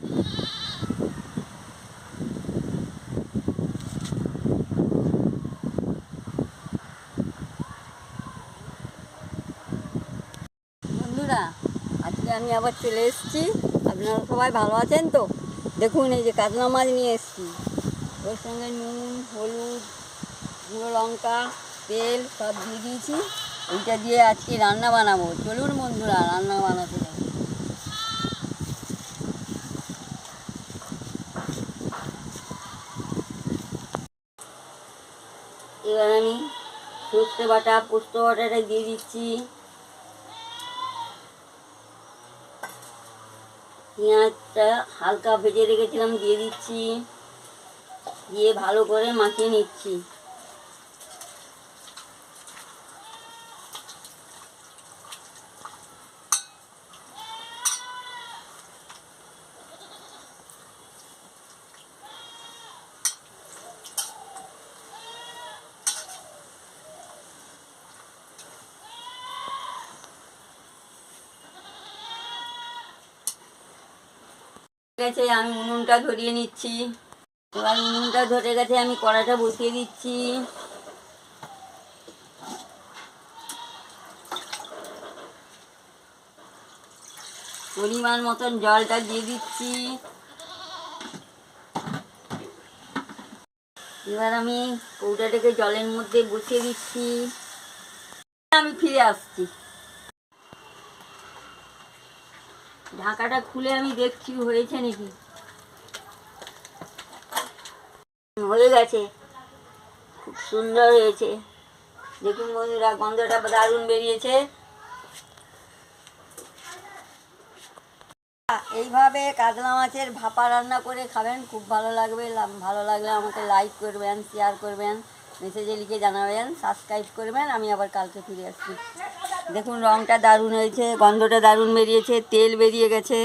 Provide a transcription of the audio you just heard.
বন্ধুরা, আজকে আমি আবার চলে এসেছি। আপনারা সবাই ভালো আছেন তো? দেখুন, এই যে কাতলা মাছ নিয়ে এসেছি। ওর সঙ্গে নুন, হলুদ, গুঁড়ো লঙ্কা, তেল সব দিয়ে দিয়েছি। এইটা দিয়ে আজকে রান্না বানাবো। চলুন বন্ধুরা, রান্না বানাতে যাবো। এবার আমি সর্ষে বাটা, পোস্ত বাটাটা দিয়ে দিচ্ছি। পেঁয়াজটা হালকা ভেজে রেখেছিলাম, দিয়ে দিচ্ছি। দিয়ে ভালো করে মাখিয়ে নিচ্ছি। গেছে, আমি উনুনটা ধরিয়ে নিচ্ছি। এবার উনুনটা ধরে গেছে, আমি কড়াটা বসিয়ে দিচ্ছি। পরিমাণ মতন জলটা দিয়ে দিচ্ছি। এবার আমি কৌটাটাকে জলের মধ্যে বসিয়ে দিচ্ছি। আমি ফিরে আসছি। ঢাকাটা খুলে আমি দেখছি হয়েছে নাকি। হয়ে গেছে, খুব সুন্দর হয়েছে। দেখুন বন্ধুরা, গন্ধটা দারুণ বেরিয়েছে। এইভাবে কাতলা মাছের ভাপা রান্না করে খাবেন, খুব ভালো লাগবে। ভালো লাগলে আমাকে লাইক করবেন, শেয়ার করবেন, মেসেজে লিখে জানাবেন, সাবস্ক্রাইব করবেন। আমি আবার কালকে ফিরে আসছি। দেখুন রঙটা দারুণ হয়েছে, গন্ধটা দারুণ বেরিয়েছে, তেল বেরিয়ে গেছে।